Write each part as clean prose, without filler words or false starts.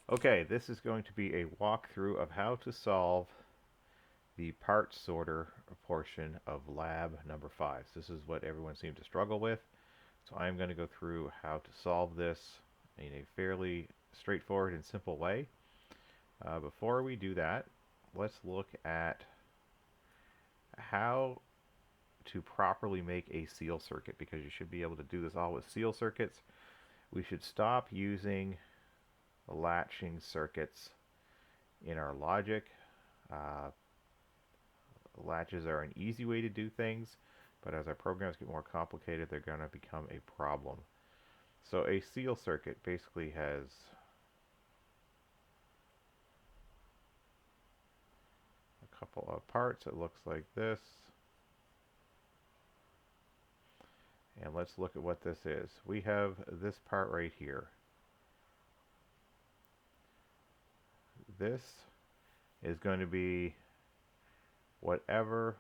Okay, this is going to be a walkthrough of how to solve the part sorter portion of lab number 5. So this is what everyone seemed to struggle with. So I'm going to go through how to solve this in a fairly straightforward and simple way. Before we do that, let's look at how to properly make a seal circuit, because you should be able to do this all with seal circuits. We should stop using latching circuits in our logic. Uh, Latches are an easy way to do things, but as our programs get more complicated, they're going to become a problem. So a seal circuit basically has a couple of parts. It looks like this. And let's look at what this is. We have this part right here. This is going to be whatever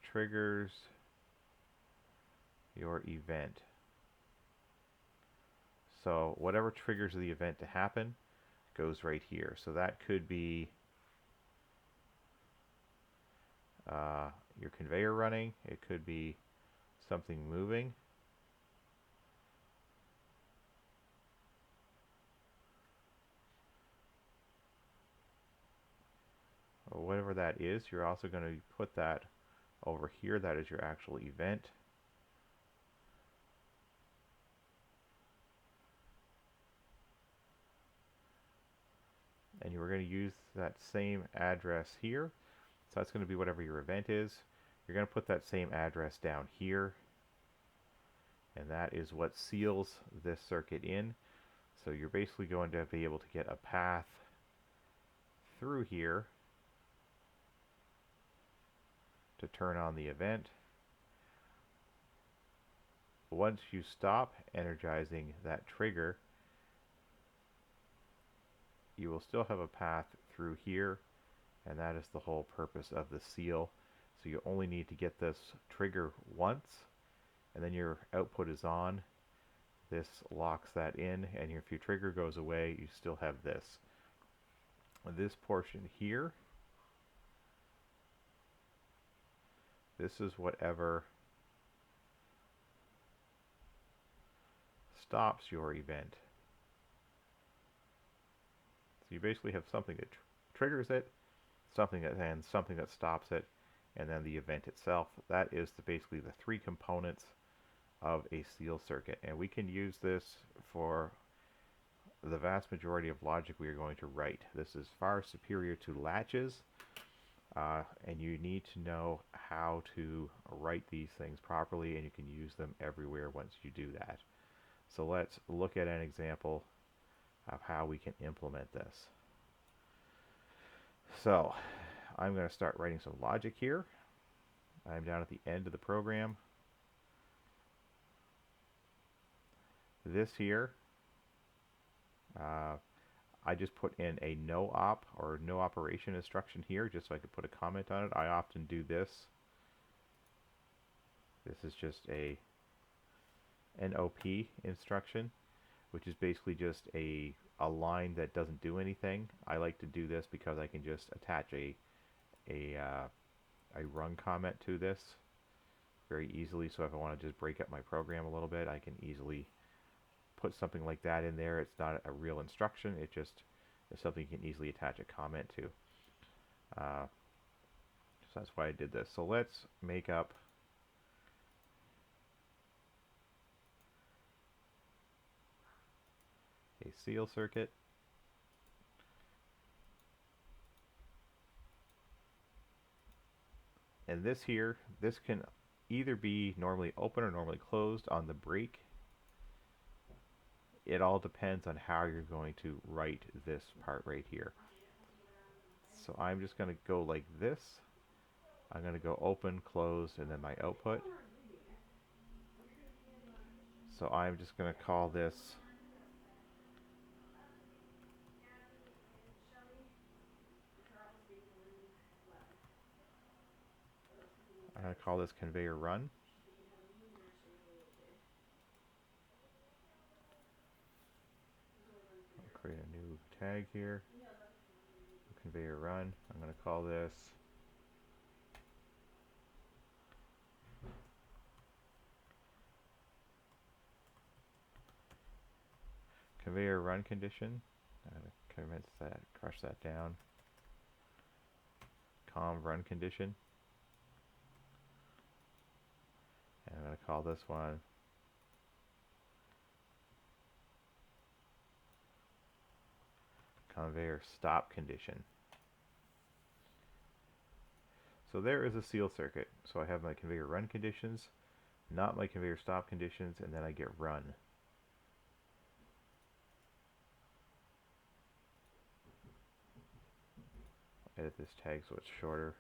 triggers your event. So whatever triggers the event to happen goes right here. So that could be your conveyor running. It could be something moving. Or whatever that is, you're also going to put that over here. That is your actual event. And you're going to use that same address here. So that's going to be whatever your event is. You're going to put that same address down here. And that is what seals this circuit in. So you're basically going to be able to get a path through here to turn on the event. Once you stop energizing that trigger, you will still have a path through here, and that is the whole purpose of the seal. So you only need to get this trigger once, and then your output is on. This locks that in, and if your trigger goes away, you still have this. This portion here, this is whatever stops your event. So you basically have something that triggers it, something that stops it, and then the event itself. That is basically the three components of a seal circuit, and we can use this for the vast majority of logic we are going to write. This is far superior to latches, and you need to know how to write these things properly, and you can use them everywhere once you do that. So let's look at an example of how we can implement this. So I'm going to start writing some logic here. I'm down at the end of the program. This here, I just put in a no op or no operation instruction here just so I could put a comment on it. I often do this. This is just a NOP instruction, which is basically just a line that doesn't do anything. I like to do this because I can just attach a run comment to this very easily. So if I want to just break up my program a little bit, I can easily put something like that in there. It's not a real instruction. It just is something you can easily attach a comment to. So that's why I did this. So let's make up a seal circuit. And this here, this can either be normally open or normally closed on the break. It all depends on how you're going to write this part right here. So I'm just going to go like this. I'm going to go open, close, and then my output. So I'm just going to call this conveyor run. create a new tag here. Conveyor run. I'm going to call this conveyor run condition. Commence that, crush that down. Conv run condition. And I'm going to call this one conveyor stop condition. So there is a seal circuit. So I have my conveyor run conditions, not my conveyor stop conditions, and then I get run. Edit this tag so it's shorter.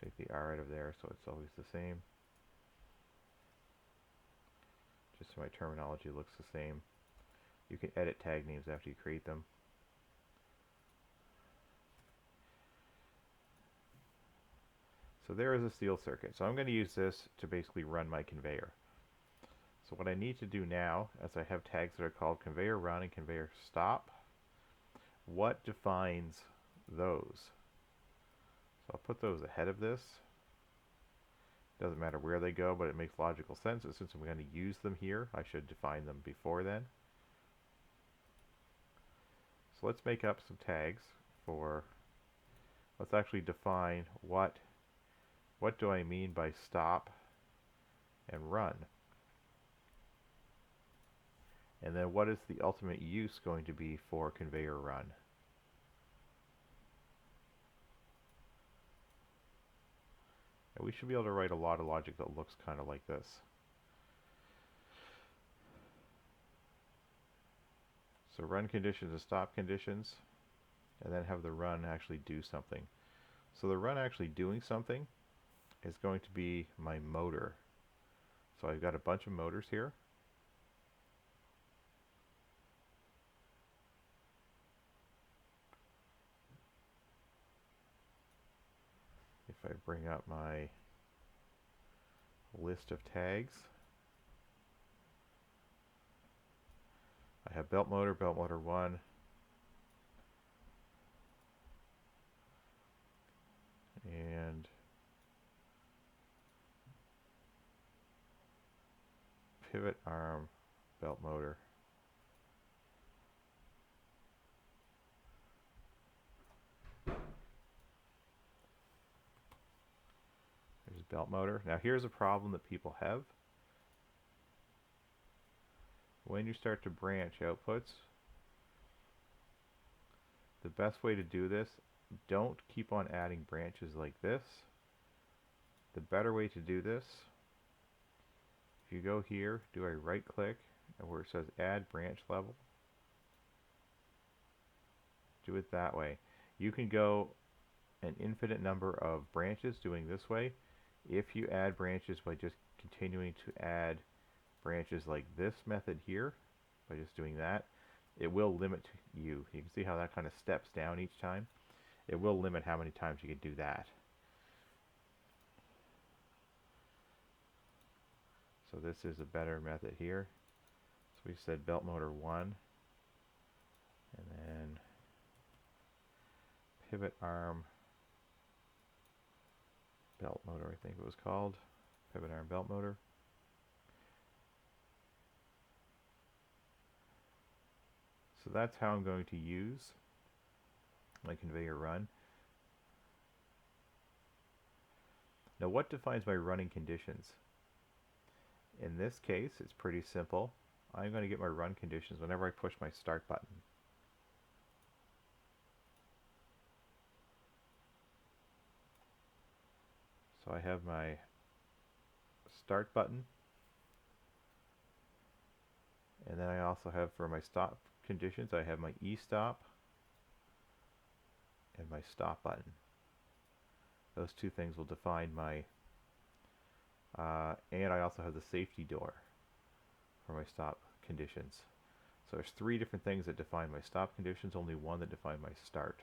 Take the R out of there so it's always the same. Just so my terminology looks the same. You can edit tag names after you create them. So there is a seal circuit. So I'm going to use this to basically run my conveyor. So what I need to do now, as I have tags that are called conveyor run and conveyor stop, what defines those? So I'll put those ahead of this. Doesn't matter where they go, but it makes logical sense. And since I'm going to use them here, I should define them before then. So let's make up some tags for, let's actually define what do I mean by stop and run. And then what is the ultimate use going to be for conveyor run? And we should be able to write a lot of logic that looks kind of like this. So run conditions and stop conditions, and then have the run actually do something. So the run actually doing something is going to be my motor. So I've got a bunch of motors here. If I bring up my list of tags, I have belt motor 1, and pivot arm belt motor. There's belt motor. Now here's a problem that people have. When you start to branch outputs, the best way to do this, don't keep on adding branches like this. The better way to do this, if you go here, do a right click, and where it says add branch level, do it that way. You can go an infinite number of branches doing this way. If you add branches by just continuing to add branches like this method here, by just doing that, it will limit you. You can see how that kind of steps down each time. It will limit how many times you can do that. So this is a better method here. So we said belt motor 1, and then pivot arm belt motor, I think it was called. Pivot arm belt motor. So that's how I'm going to use my conveyor run. Now what defines my running conditions? In this case, it's pretty simple. I'm going to get my run conditions whenever I push my start button. So I have my start button, and then I also have, for my stop conditions, I have my e-stop and my stop button. Those two things will define my, and I also have the safety door for my stop conditions. So there's 3 different things that define my stop conditions, only one that define my start.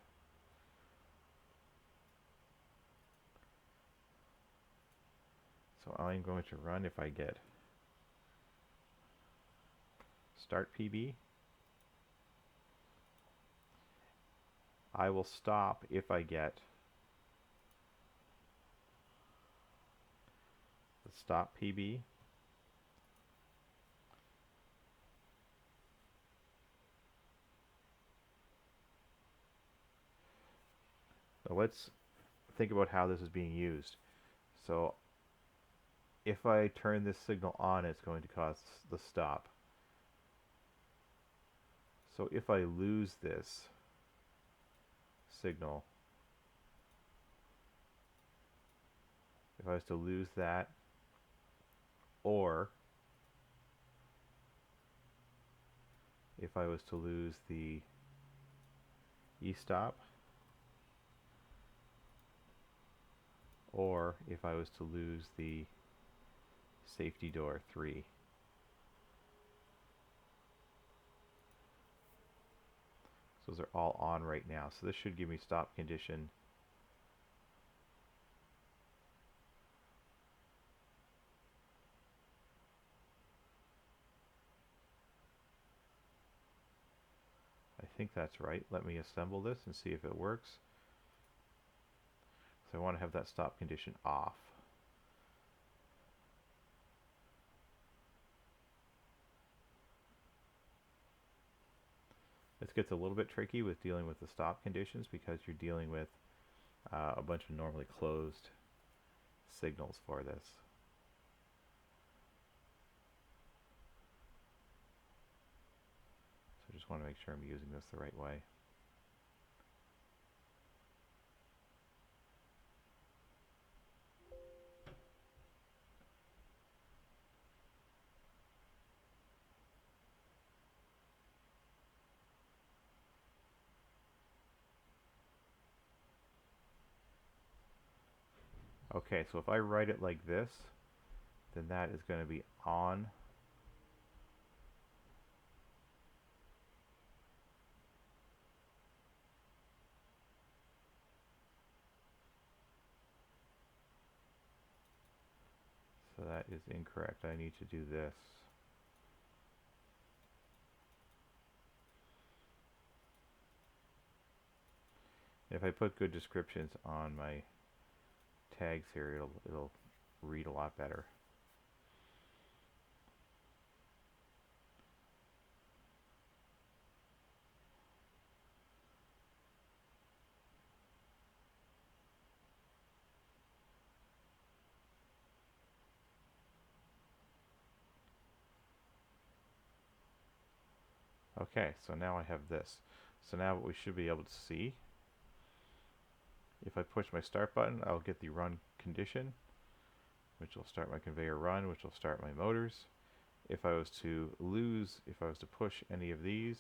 So I'm going to run if I get start PB. I will stop if I get the stop PB. So let's think about how this is being used. So if I turn this signal on, it's going to cause the stop. So if I lose this signal, if I was to lose that, or if I was to lose the e-stop, or if I was to lose the safety door 3. So those are all on right now. So this should give me stop condition. I think that's right. Let me assemble this and see if it works. So I want to have that stop condition off. This gets a little bit tricky with dealing with the stop conditions because you're dealing with a bunch of normally closed signals for this. So I just want to make sure I'm using this the right way. Okay, so if I write it like this, then that is going to be on. So that is incorrect. I need to do this. If I put good descriptions on my tags here, it'll read a lot better. Okay, so now I have this. So now what we should be able to see, if I push my start button, I'll get the run condition, which will start my conveyor run, which will start my motors. If I was to push any of these,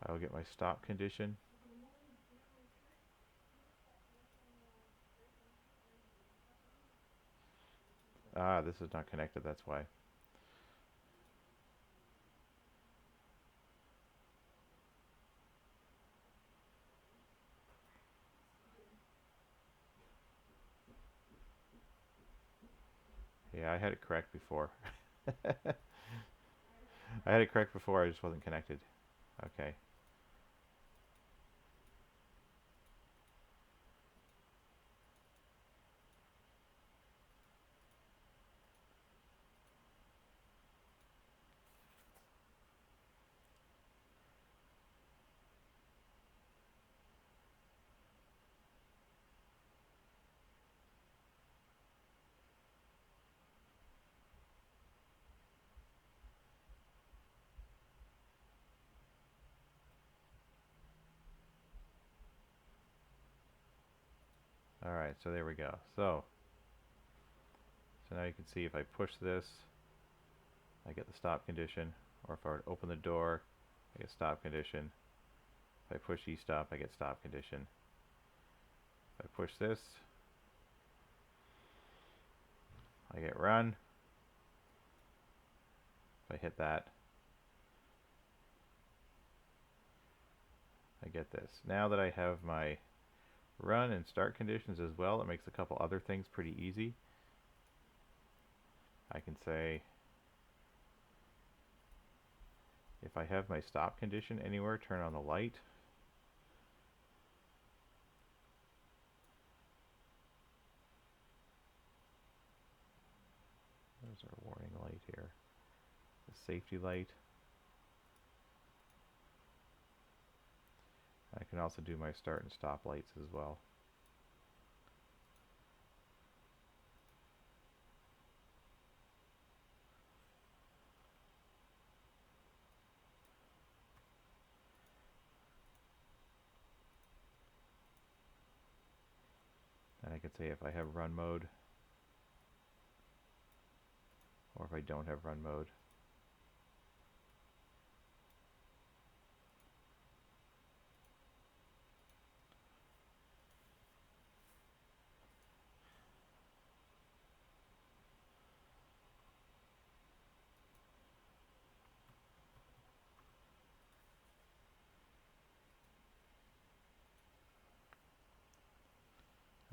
I'll get my stop condition. Ah, this is not connected, that's why. Yeah, I had it correct before. I had it correct before, I just wasn't connected. Okay. Alright, so there we go. So now you can see if I push this, I get the stop condition, or if I were to open the door, I get stop condition. If I push e-stop, I get stop condition. If I push this, I get run. If I hit that, I get this. Now that I have my run and start conditions as well, it makes a couple other things pretty easy. I can say if I have my stop condition anywhere, turn on the light. There's our warning light here. The safety light. I can also do my start and stop lights as well. And I could say if I have run mode or if I don't have run mode.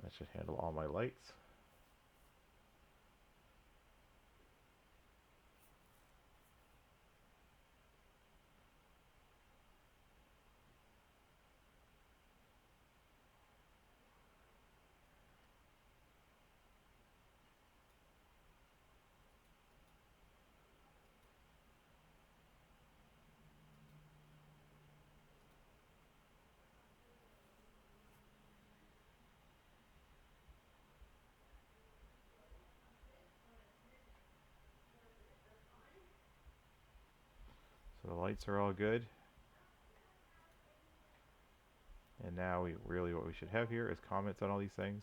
That should handle all my lights. So the lights are all good. And now what we should have here is comments on all these things.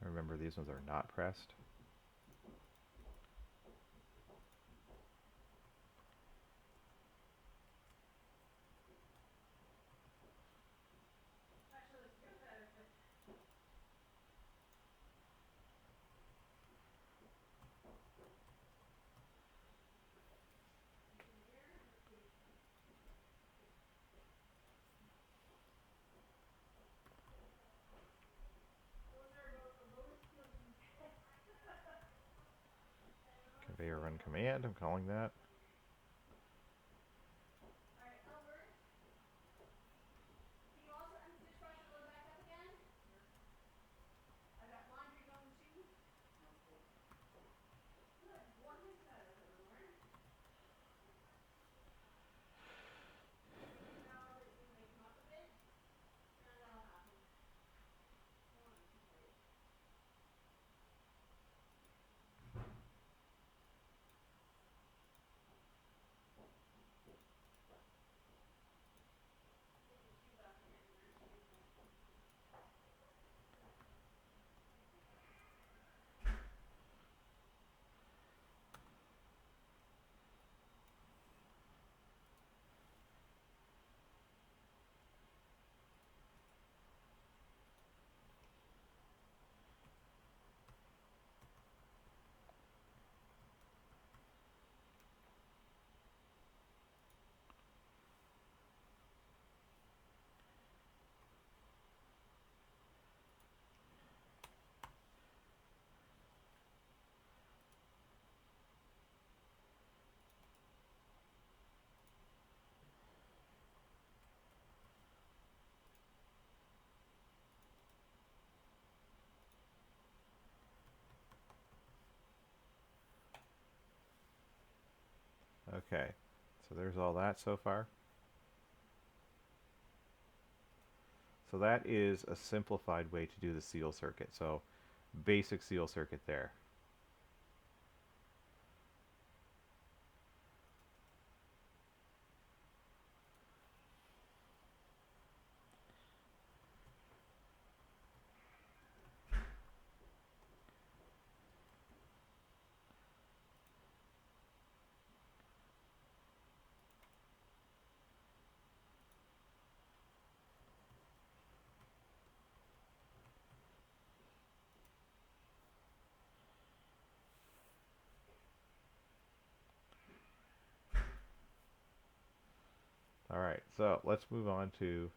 Remember, these ones are not pressed. Conveyor run command, I'm calling that. Okay, so there's all that so far. So that is a simplified way to do the seal circuit. So basic seal circuit there. Alright, so let's move on to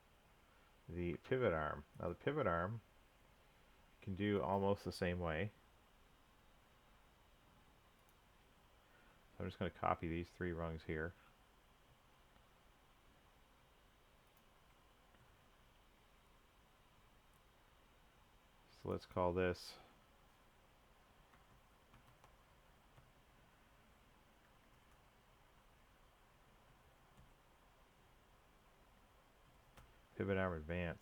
the pivot arm. Now the pivot arm can do almost the same way. So I'm just going to copy these 3 rungs here. So let's call this pivot arm advance.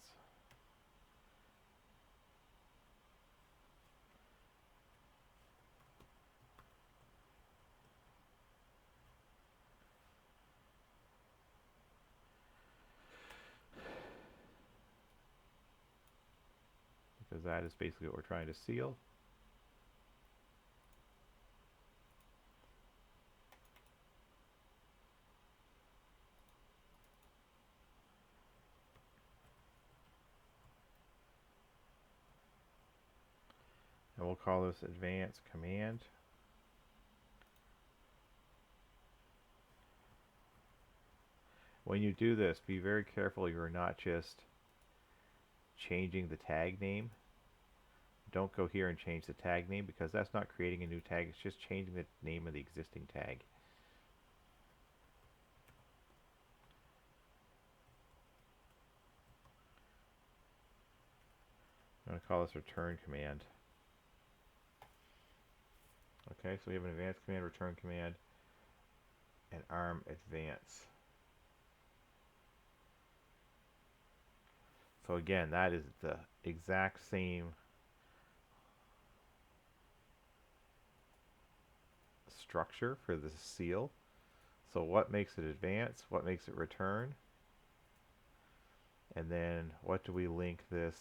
Because that is basically what we're trying to seal. And we'll call this advance command. When you do this, be very careful you're not just changing the tag name. Don't go here and change the tag name, because that's not creating a new tag, it's just changing the name of the existing tag. I'm going to call this return command. Okay, so we have an advance command, return command, and arm advance. So again, that is the exact same structure for the seal. So what makes it advance? What makes it return? And then what do we link this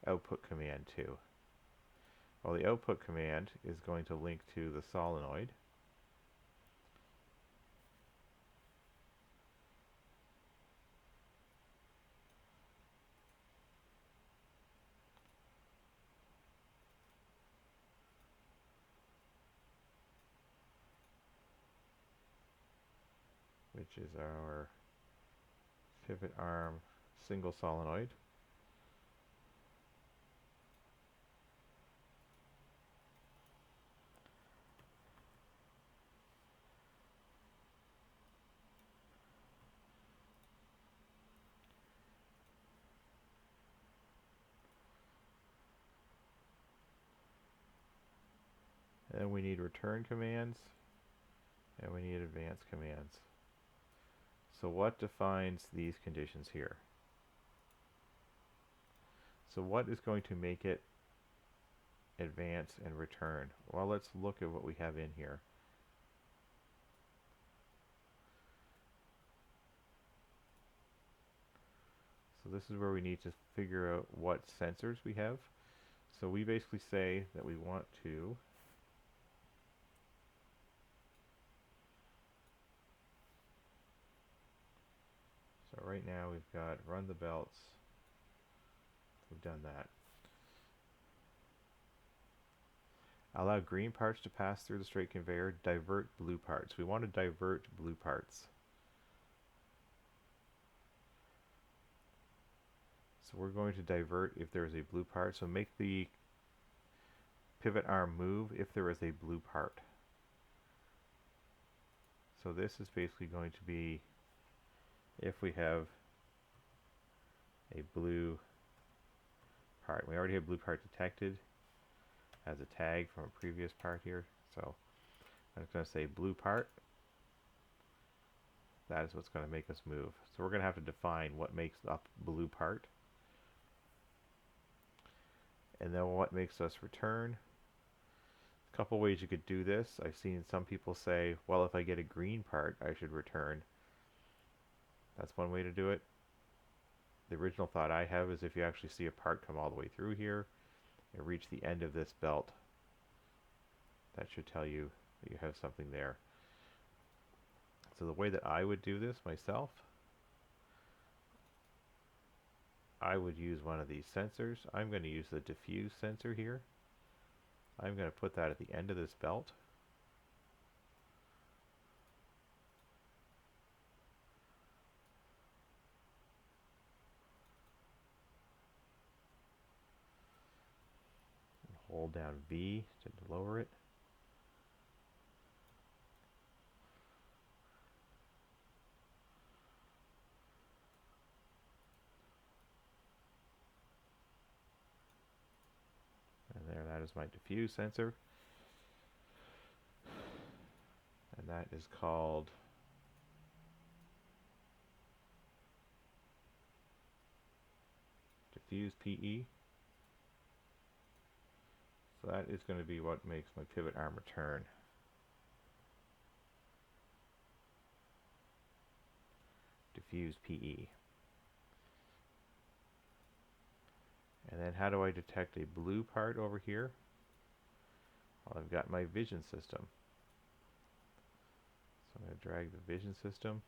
output command to? Well, the output command is going to link to the solenoid. Which is our pivot arm single solenoid. And we need return commands, and we need advance commands. So what defines these conditions here? So what is going to make it advance and return? Well, let's look at what we have in here. So this is where we need to figure out what sensors we have. So we basically say that we want to so right now we've got run the belts. We've done that. Allow green parts to pass through the straight conveyor. Divert blue parts. We want to divert blue parts. So we're going to divert if there is a blue part. So make the pivot arm move if there is a blue part. So this is basically going to be if we have a blue part. We already have blue part detected as a tag from a previous part here. So I'm just going to say blue part, That is what's going to make us move. So we're going to have to define what makes up blue part. And then what makes us return. A couple ways you could do this. I've seen some people say, well, if I get a green part, I should return. That's one way to do it. The original thought I have is if you actually see a part come all the way through here and reach the end of this belt, that should tell you that you have something there. So the way that I would do this myself, I would use one of these sensors. I'm going to use the diffuse sensor here. I'm going to put that at the end of this belt. Hold down V to lower it. And there, that is my diffuse sensor. And that is called diffuse PE. So that is going to be what makes my pivot arm return. Diffuse PE. And then how do I detect a blue part over here? Well, I've got my vision system. So I'm going to drag the vision system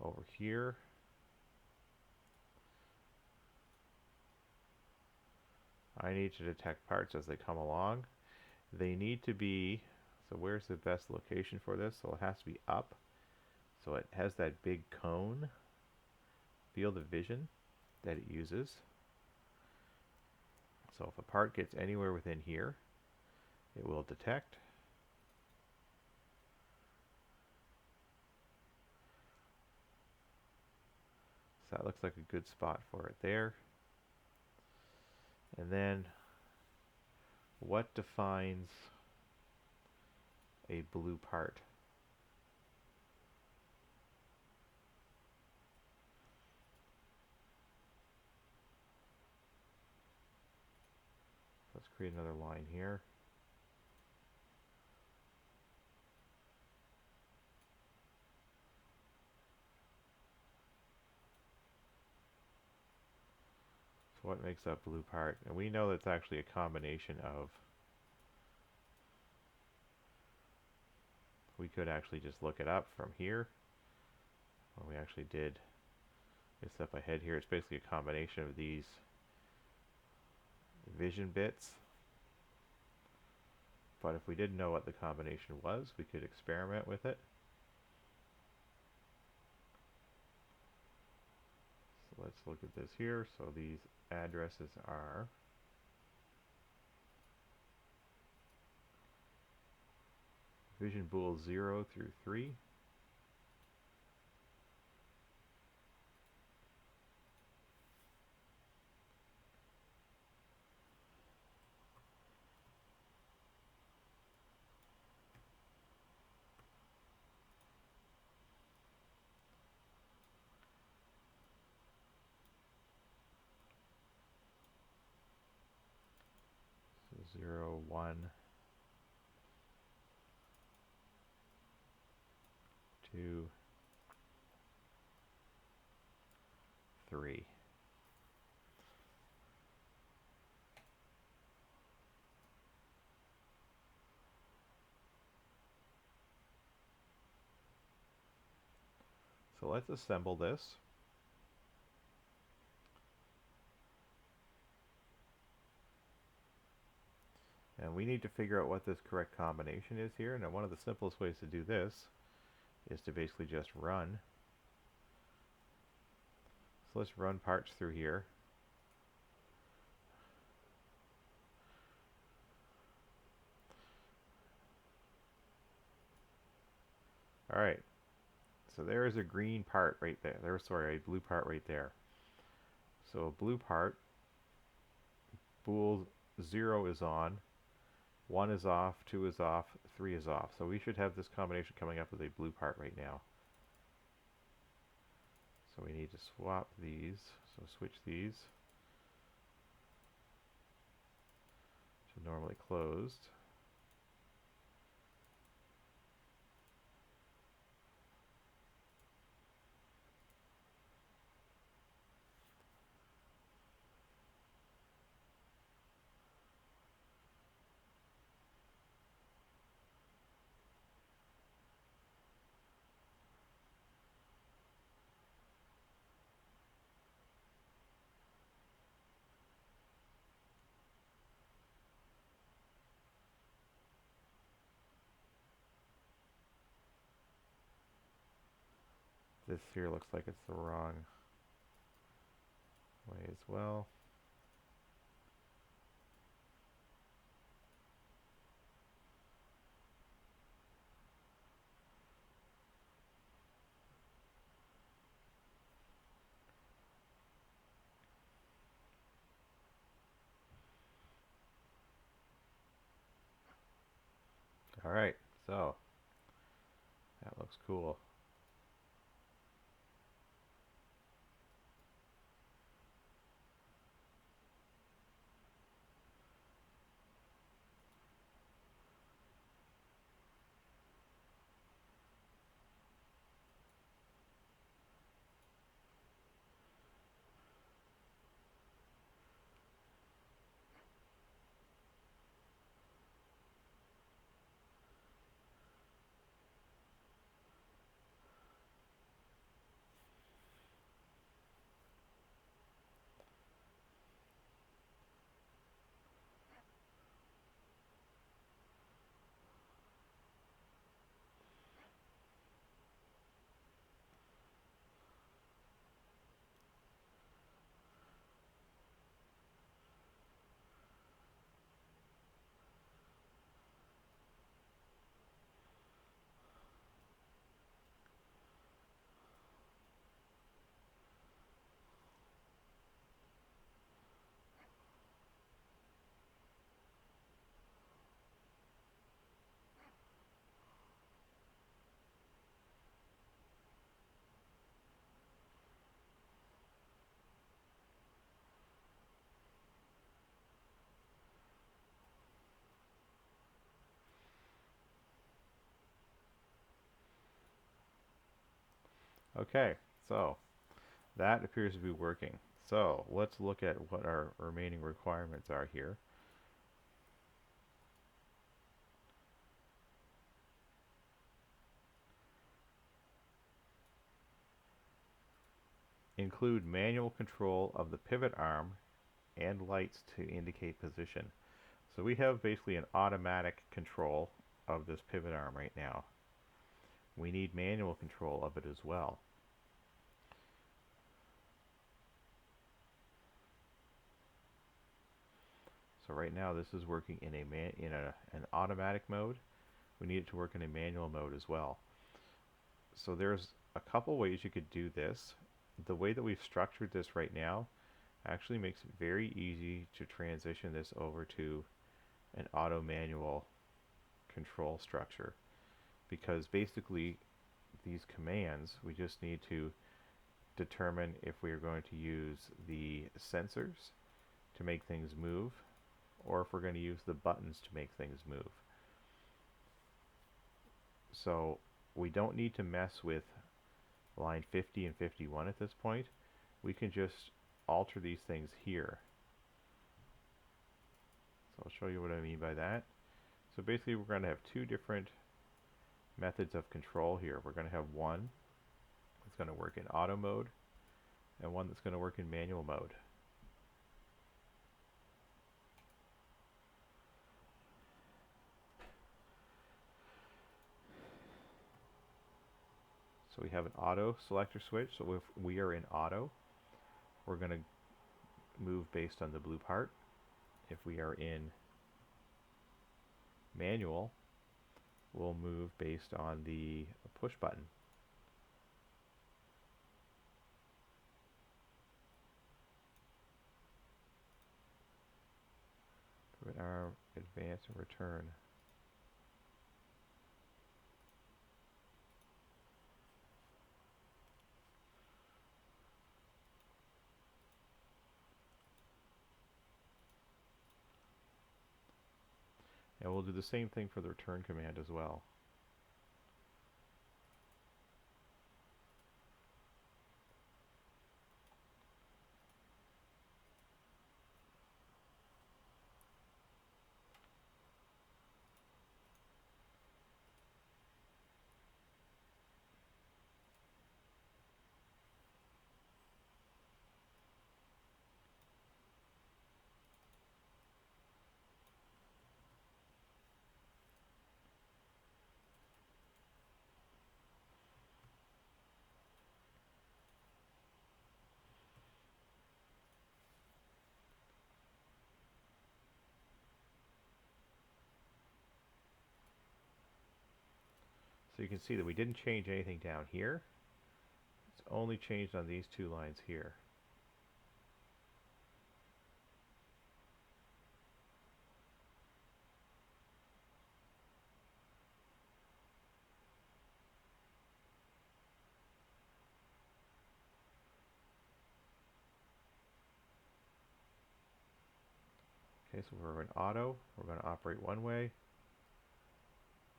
over here. I need to detect parts as they come along. They need to be, so where's the best location for this? So it has to be up. So it has that big cone field of vision that it uses. So if a part gets anywhere within here, it will detect. So that looks like a good spot for it there. And then what defines a blue part? Let's create another line here. So what makes up blue part? And we know that's actually a combination of, we could actually just look it up from here. Well, we actually did a step ahead here. It's basically a combination of these vision bits. But if we didn't know what the combination was, we could experiment with it. So let's look at this here. So these addresses are vision bool 0 through 3. So 0, 1, 2, 3. So let's assemble this. And we need to figure out what this correct combination is here. Now one of the simplest ways to do this is to basically just run. So let's run parts through here. Alright, so there is a green part right there. Sorry, a blue part right there. So a blue part, bool 0 is on, 1 is off, 2 is off, 3 is off. So we should have this combination coming up with a blue part right now. So we need to swap these. So switch these to normally closed. This here looks like it's the wrong way as well. Alright, so that looks cool. Okay, so that appears to be working. So let's look at what our remaining requirements are here. Include manual control of the pivot arm and lights to indicate position. So we have basically an automatic control of this pivot arm right now. We need manual control of it as well. So right now this is working in an automatic mode. We need it to work in a manual mode as well. So there's a couple ways you could do this. The way that we've structured this right now actually makes it very easy to transition this over to an auto manual control structure, because basically these commands, we just need to determine if we are going to use the sensors to make things move, or if we're going to use the buttons to make things move. So we don't need to mess with line 50 and 51 at this point. We can just alter these things here. So I'll show you what I mean by that. So basically we're going to have two different methods of control here. We're going to have one that's going to work in auto mode and one that's going to work in manual mode. So we have an auto selector switch. So if we are in auto, we're going to move based on the blue part. If we are in manual, we'll move based on the push button. Pivot arm, advance, and return. we'll do the same thing for the return command as well. So you can see that we didn't change anything down here. It's only changed on these two lines here. Okay, so we're in auto, we're going to operate one way.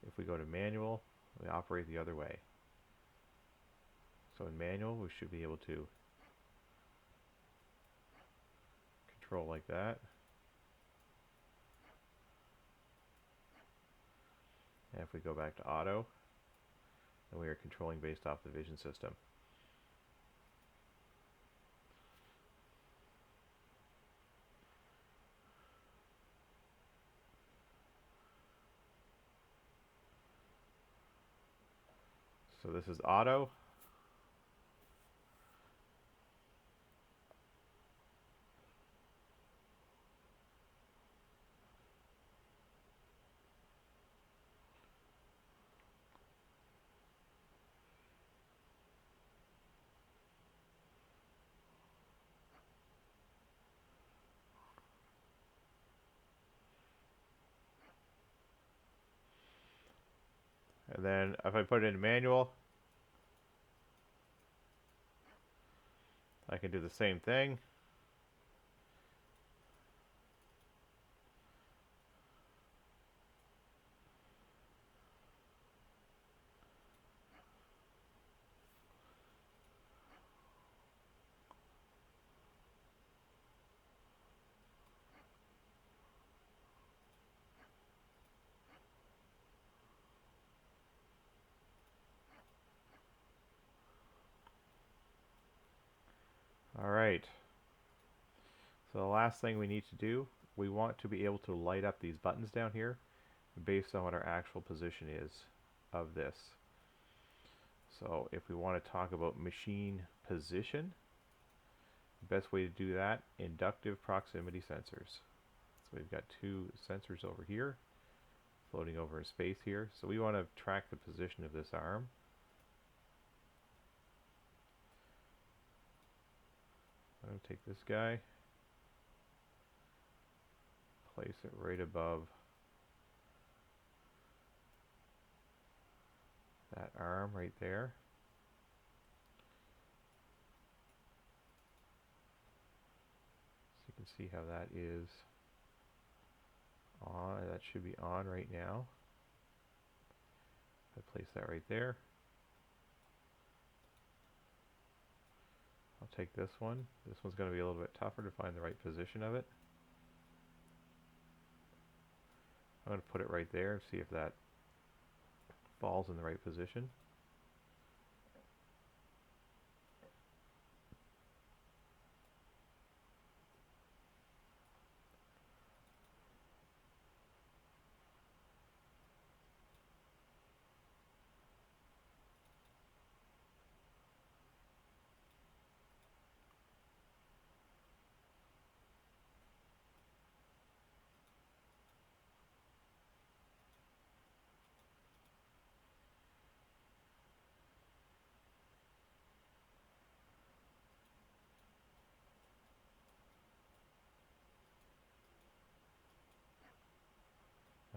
If we go to manual, we operate the other way. So in manual, we should be able to control like that. And if we go back to auto, then we are controlling based off the vision system. So this is auto. And then if I put it in manual, I can do the same thing. Alright. So the last thing we need to do, we want to be able to light up these buttons down here based on what our actual position is of this. So if we want to talk about machine position, the best way to do that, inductive proximity sensors. So we've got two sensors over here, floating over in space here. So we want to track the position of this arm. I'm going to take this guy, place it right above that arm right there. So you can see how that is on. That should be on right now. I place that right there. I'll take this one. This one's going to be a little bit tougher to find the right position of it. I'm going to put it right there and see if that falls in the right position.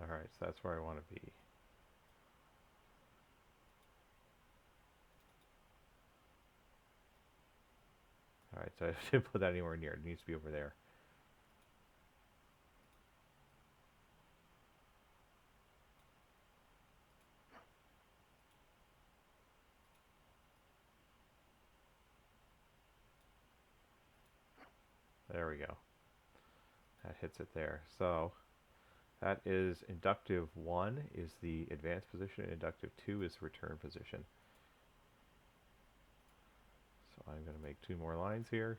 Alright, so that's where I want to be. Alright, so I didn't put that anywhere near. It needs to be over there. There we go. That hits it there. So that is inductive 1 is the advanced position, and inductive 2 is the return position. So I'm going to make 2 more lines here.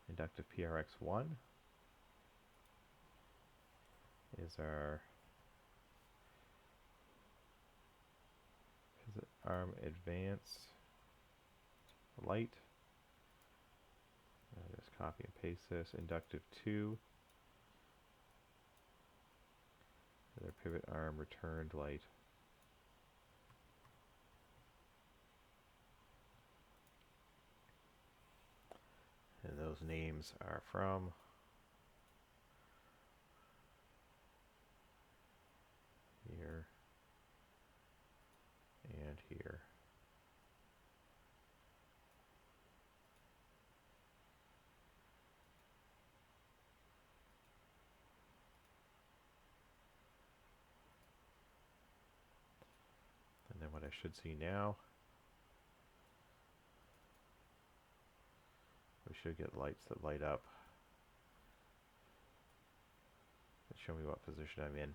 Inductive PRX1 is our arm advance light. I'll just copy and paste this. Inductive 2 is our pivot arm returned light. And those names are from here and here. And then what I should see now, we should get lights that light up and show me what position I'm in.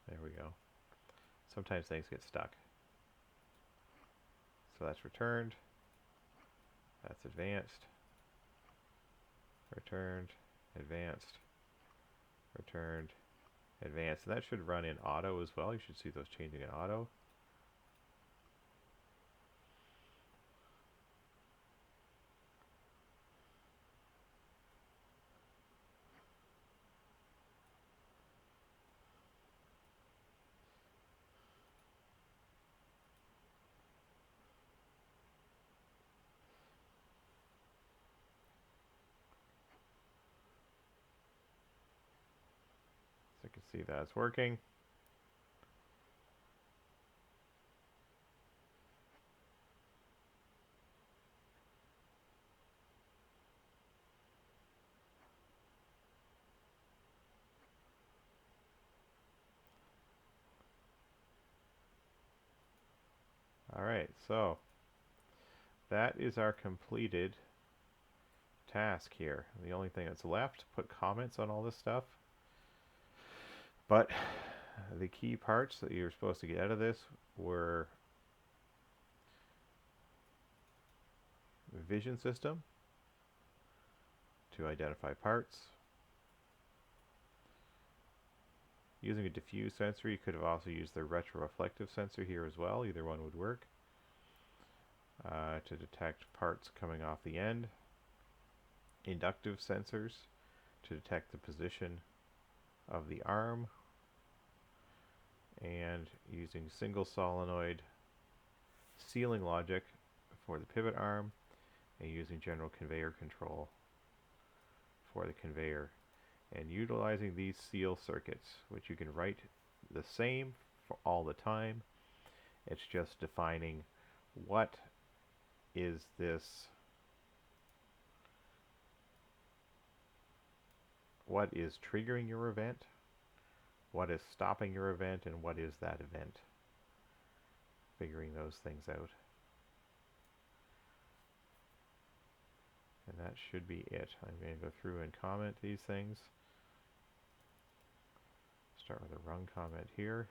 There we go. Sometimes things get stuck. So that's returned. That's advanced. Returned. Advanced. Returned. Advanced. And that should run in auto as well. You should see those changing in auto. So you can see that's working. Alright, so that is our completed task here. The only thing that's left, put comments on all this stuff. But the key parts that you're supposed to get out of this were vision system to identify parts. Using a diffuse sensor, you could have also used the retroreflective sensor here as well. Either one would work. To detect parts coming off the end. Inductive sensors to detect the position of the arm. And using single solenoid sealing logic for the pivot arm, and using general conveyor control for the conveyor. And utilizing these seal circuits, which you can write the same for all the time. It's just defining what is this, what is triggering your event, what is stopping your event, and what is that event. Figuring those things out. And that should be it. I'm going to go through and comment these things. Start with a run comment here.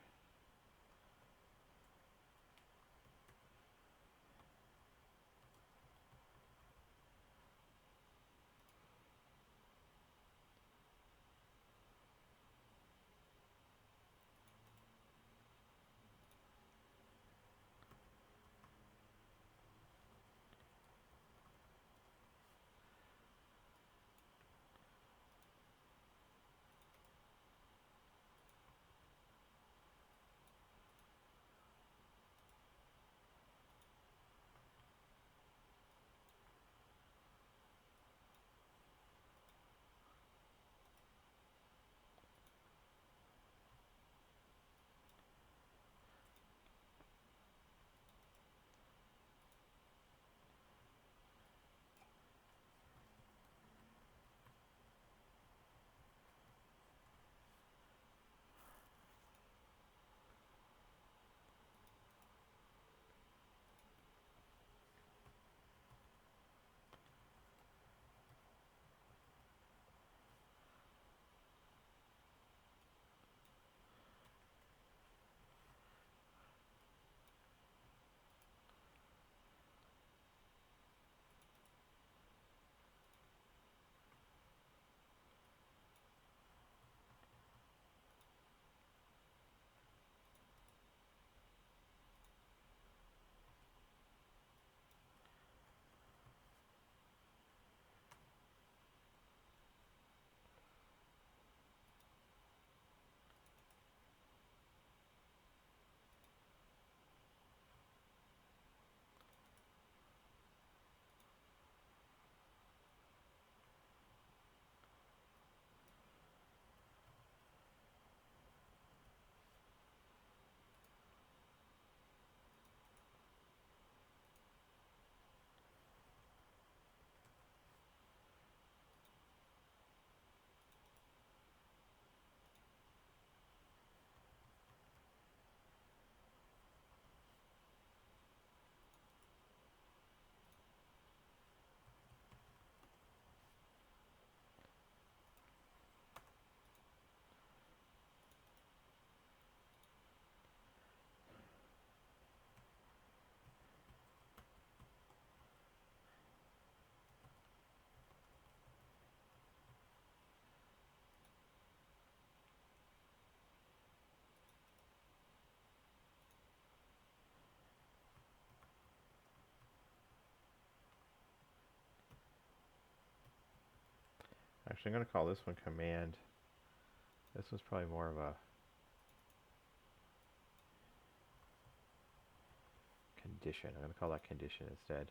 Actually, I'm going to call this one command. This one's probably more of a condition. I'm going to call that condition instead.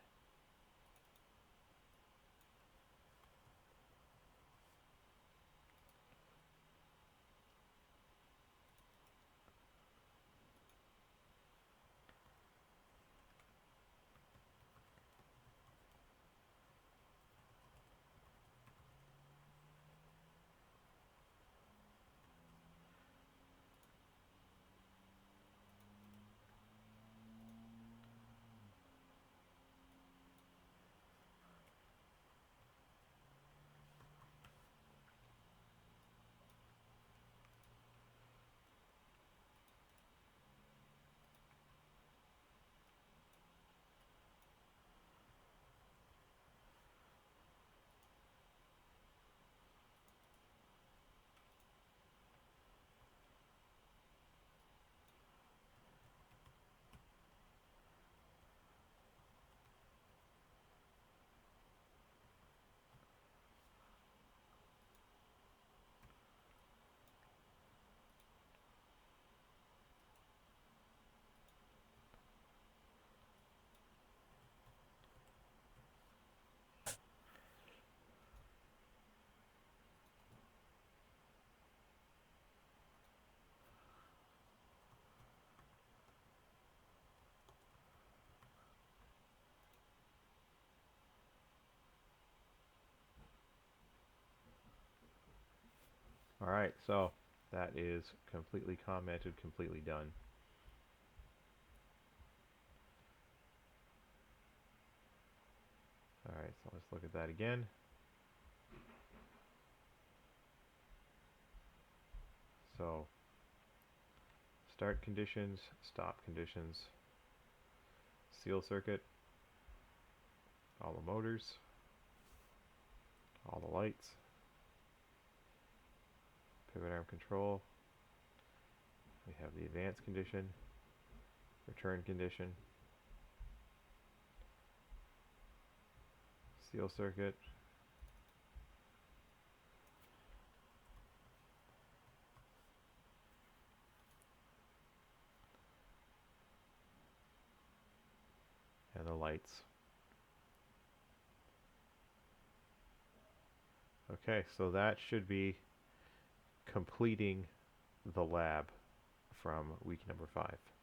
Alright, so that is completely commented, completely done. Alright, so let's look at that again. So, start conditions, stop conditions, seal circuit, all the motors, all the lights, pivot arm control. We have the advance condition, return condition, seal circuit, and the lights. Okay, so that should be completing the lab from week number 5.